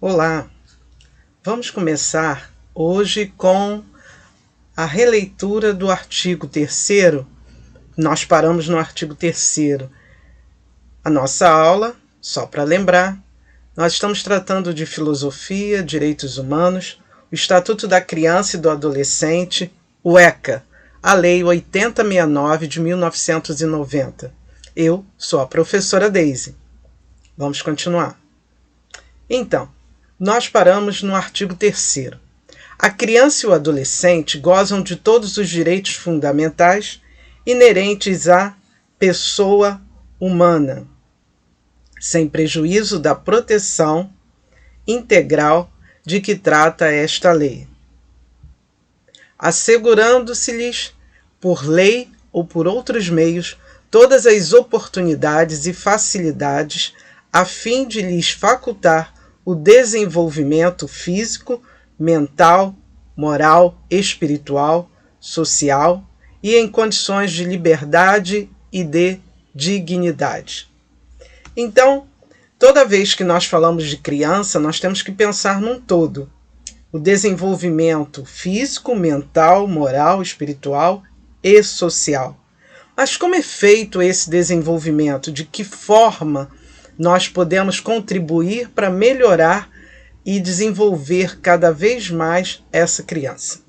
Olá, vamos começar hoje com a releitura do artigo 3º. Nós paramos no artigo 3º. A nossa aula, só para lembrar, nós estamos tratando de filosofia, direitos humanos, o Estatuto da Criança e do Adolescente, o ECA, a Lei 8069 de 1990. Eu sou a professora Daisy. Vamos continuar. Então, nós paramos no artigo 3º. A criança e o adolescente gozam de todos os direitos fundamentais inerentes à pessoa humana, sem prejuízo da proteção integral de que trata esta lei, assegurando-se-lhes, por lei ou por outros meios, todas as oportunidades e facilidades a fim de lhes facultar o desenvolvimento físico, mental, moral, espiritual, social e em condições de liberdade e de dignidade. Então, toda vez que nós falamos de criança, nós temos que pensar num todo. O desenvolvimento físico, mental, moral, espiritual e social. Mas como é feito esse desenvolvimento? De que forma nós podemos contribuir para melhorar e desenvolver cada vez mais essa criança?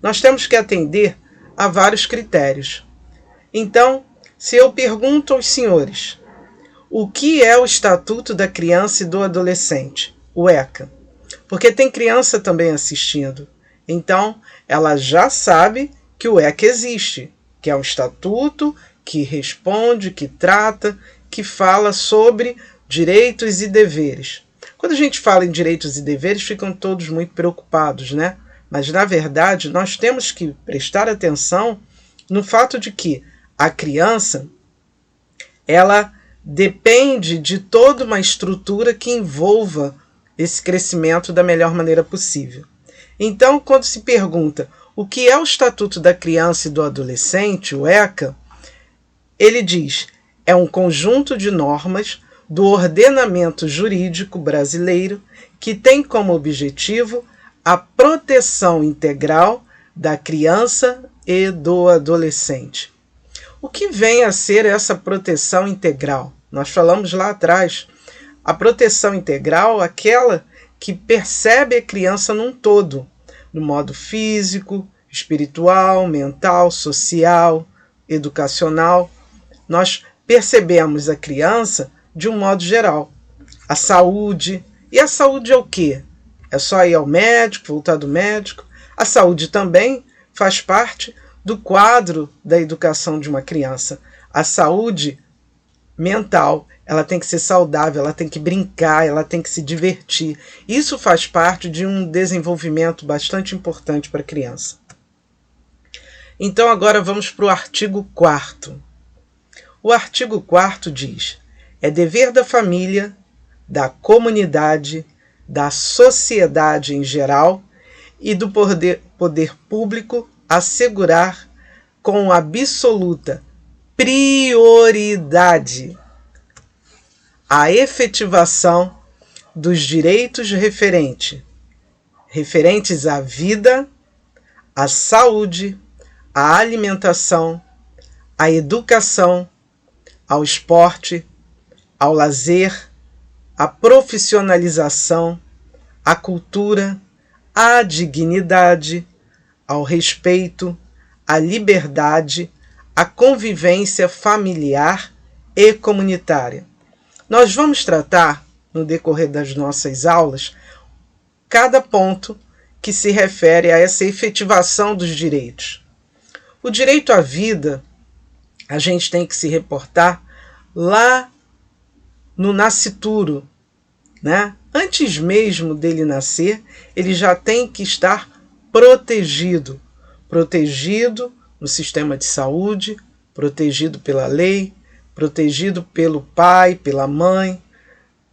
Nós temos que atender a vários critérios. Então, se eu pergunto aos senhores, o que é o Estatuto da Criança e do Adolescente, o ECA? Porque tem criança também assistindo. Então, ela já sabe que o ECA existe, que é um estatuto que responde, que trata, que fala sobre direitos e deveres. Quando a gente fala em direitos e deveres, ficam todos muito preocupados, né? Mas, na verdade, nós temos que prestar atenção no fato de que a criança, ela depende de toda uma estrutura que envolva esse crescimento da melhor maneira possível. Então, quando se pergunta o que é o Estatuto da Criança e do Adolescente, o ECA, ele diz: é um conjunto de normas do ordenamento jurídico brasileiro que tem como objetivo a proteção integral da criança e do adolescente. O que vem a ser essa proteção integral? Nós falamos lá atrás. A proteção integral é aquela que percebe a criança num todo, no modo físico, espiritual, mental, social, educacional. Nós percebemos a criança de um modo geral. A saúde. E a saúde é o quê? É só ir ao médico, voltar do médico? A saúde também faz parte do quadro da educação de uma criança. A saúde mental, ela tem que ser saudável, ela tem que brincar, ela tem que se divertir. Isso faz parte de um desenvolvimento bastante importante para a criança. Então agora vamos para o artigo 4º. O artigo 4º diz: é dever da família, da comunidade, da sociedade em geral e do poder público assegurar com absoluta prioridade a efetivação dos direitos referentes à vida, à saúde, à alimentação, à educação, ao esporte, ao lazer, à profissionalização, à cultura, à dignidade, ao respeito, à liberdade, à convivência familiar e comunitária. Nós vamos tratar, no decorrer das nossas aulas, cada ponto que se refere a essa efetivação dos direitos. O direito à vida, a gente tem que se reportar lá no nascituro, né? Antes mesmo dele nascer, ele já tem que estar protegido no sistema de saúde, protegido pela lei, protegido pelo pai, pela mãe,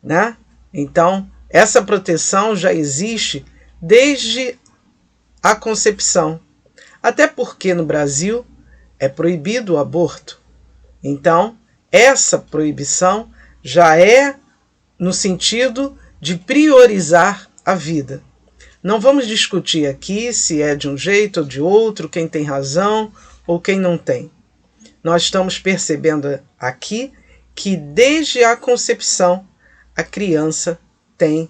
né? Então, essa proteção já existe desde a concepção. Até porque no Brasil é proibido o aborto. Então, essa proibição já é no sentido de priorizar a vida. Não vamos discutir aqui se é de um jeito ou de outro, quem tem razão ou quem não tem. Nós estamos percebendo aqui que desde a concepção a criança tem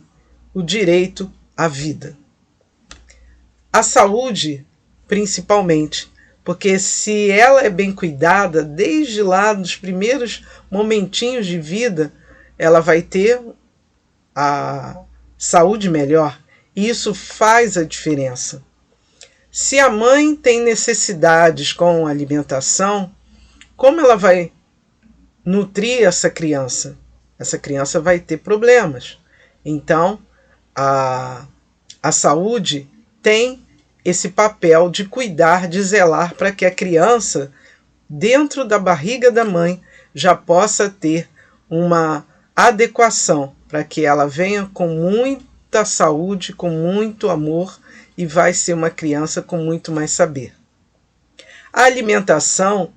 o direito à vida. A saúde, principalmente, porque se ela é bem cuidada, desde lá nos primeiros momentinhos de vida, ela vai ter a saúde melhor. E isso faz a diferença. Se a mãe tem necessidades com alimentação, como ela vai nutrir essa criança? Essa criança vai ter problemas. Então, a saúde tem esse papel de cuidar, de zelar para que a criança, dentro da barriga da mãe, já possa ter uma adequação para que ela venha com muita saúde, com muito amor e vai ser uma criança com muito mais saber. A alimentação,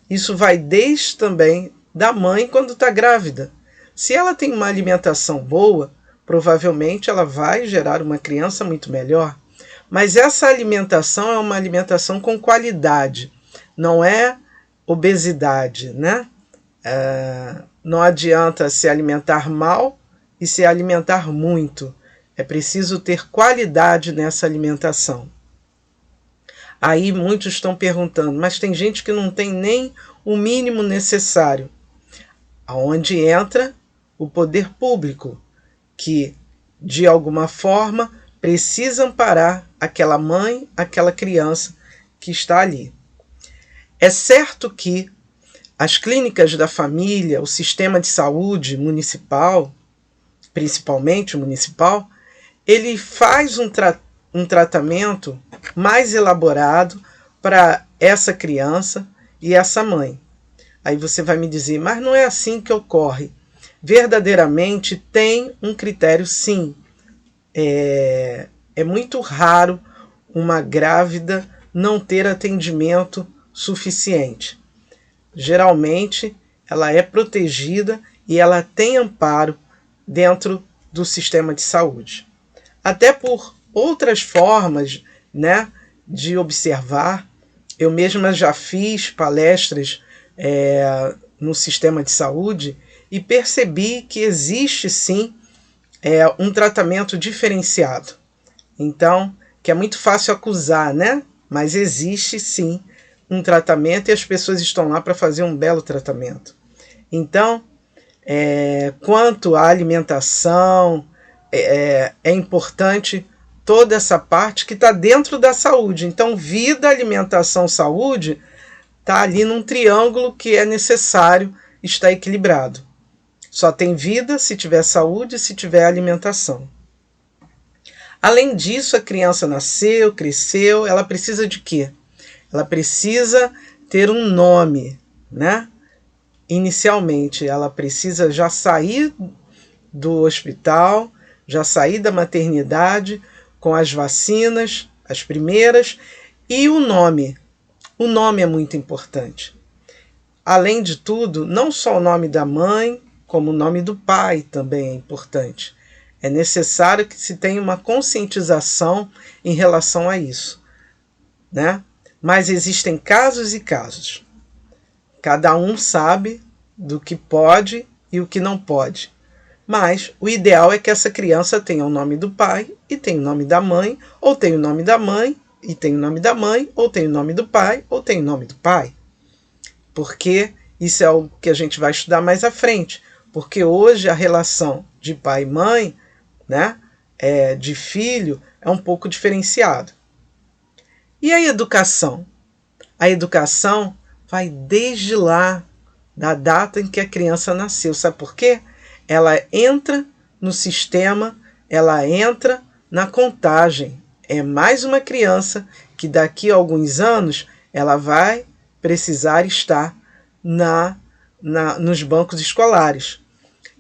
isso vai desde também da mãe quando está grávida. Se ela tem uma alimentação boa, provavelmente ela vai gerar uma criança muito melhor. Mas essa alimentação é uma alimentação com qualidade, não é obesidade, né? Não adianta se alimentar mal e se alimentar muito. É preciso ter qualidade nessa alimentação. Aí muitos estão perguntando, mas tem gente que não tem nem o mínimo necessário. Aonde entra o poder público, que de alguma forma precisa amparar aquela mãe, aquela criança que está ali. É certo que as clínicas da família, o sistema de saúde municipal, principalmente o municipal, ele faz um tratamento mais elaborado para essa criança e essa mãe. Aí você vai me dizer, mas não é assim que ocorre. Verdadeiramente tem um critério, sim. É muito raro uma grávida não ter atendimento suficiente. Geralmente, ela é protegida e ela tem amparo dentro do sistema de saúde. Até por outras formas, né, de observar. Eu mesma já fiz palestras no sistema de saúde e percebi que existe sim um tratamento diferenciado. Então, que é muito fácil acusar, né? Mas existe sim um tratamento e as pessoas estão lá para fazer um belo tratamento. Então, quanto à alimentação, é importante toda essa parte que está dentro da saúde. Então, vida, alimentação, saúde está ali num triângulo que é necessário estar equilibrado. Só tem vida se tiver saúde e se tiver alimentação. Além disso, a criança nasceu, cresceu, ela precisa de quê? Ela precisa ter um nome, né? Inicialmente, ela precisa já sair do hospital, já sair da maternidade com as vacinas, as primeiras, e o nome. O nome é muito importante. Além de tudo, não só o nome da mãe, como o nome do pai também é importante. É necessário que se tenha uma conscientização em relação a isso, né? Mas existem casos e casos. Cada um sabe do que pode e o que não pode. Mas o ideal é que essa criança tenha o nome do pai e tenha o nome da mãe, ou tenha o nome da mãe e tenha o nome da mãe, ou tenha o nome do pai, ou tenha o nome do pai. Porque isso é o que a gente vai estudar mais à frente. Porque hoje a relação de pai e mãe, né, de filho, é um pouco diferenciado. E a educação? A educação vai desde lá, da data em que a criança nasceu. Sabe por quê? Ela entra no sistema, ela entra na contagem. É mais uma criança que daqui a alguns anos ela vai precisar estar nos bancos escolares.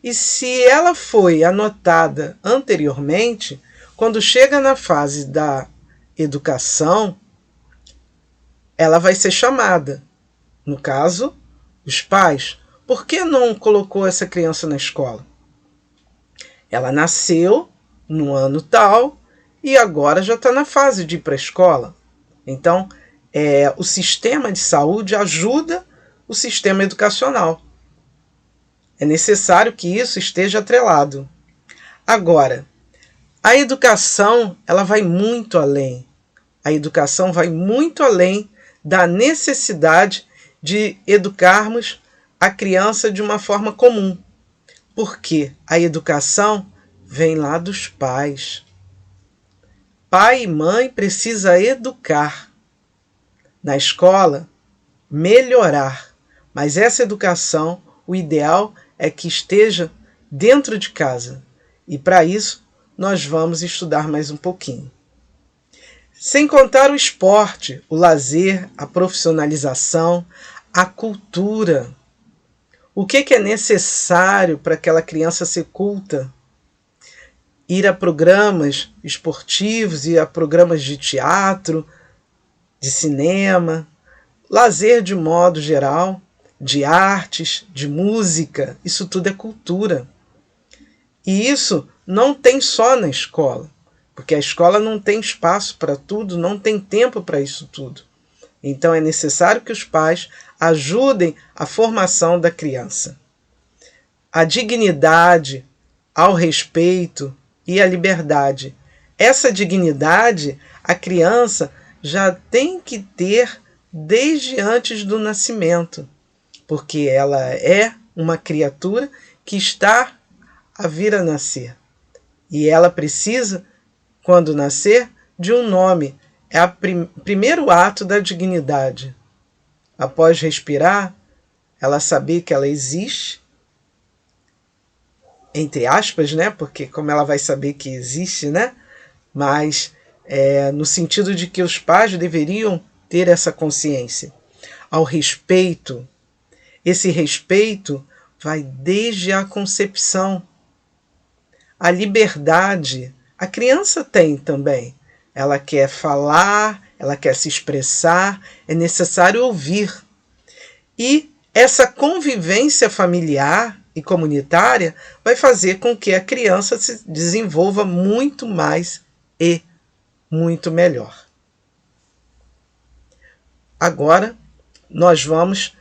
E se ela foi anotada anteriormente, quando chega na fase da educação, ela vai ser chamada. No caso, os pais. Por que não colocou essa criança na escola? Ela nasceu no ano tal e agora já está na fase de ir para a escola. Então, o sistema de saúde ajuda o sistema educacional. É necessário que isso esteja atrelado. Agora, a educação ela vai muito além. A educação vai muito além da necessidade de educarmos a criança de uma forma comum. Porque a educação vem lá dos pais. Pai e mãe precisam educar. Na escola, melhorar. Mas essa educação, o ideal é que esteja dentro de casa. E para isso, nós vamos estudar mais um pouquinho. Sem contar o esporte, o lazer, a profissionalização, a cultura. O que é necessário para aquela criança ser culta? Ir a programas esportivos, ir a programas de teatro, de cinema, lazer de modo geral, de artes, de música, isso tudo é cultura. E isso não tem só na escola, porque a escola não tem espaço para tudo, não tem tempo para isso tudo. Então é necessário que os pais ajudem a formação da criança. A dignidade, ao respeito e a liberdade. Essa dignidade a criança já tem que ter desde antes do nascimento, porque ela é uma criatura que está a vir a nascer. E ela precisa, quando nascer, de um nome. É o primeiro ato da dignidade. Após respirar, ela saber que ela existe, entre aspas, né? Porque como ela vai saber que existe, né? Mas no sentido de que os pais deveriam ter essa consciência. Ao respeito, esse respeito vai desde a concepção. A liberdade, a criança tem também. Ela quer falar, ela quer se expressar, é necessário ouvir. E essa convivência familiar e comunitária vai fazer com que a criança se desenvolva muito mais e muito melhor. Agora, nós vamos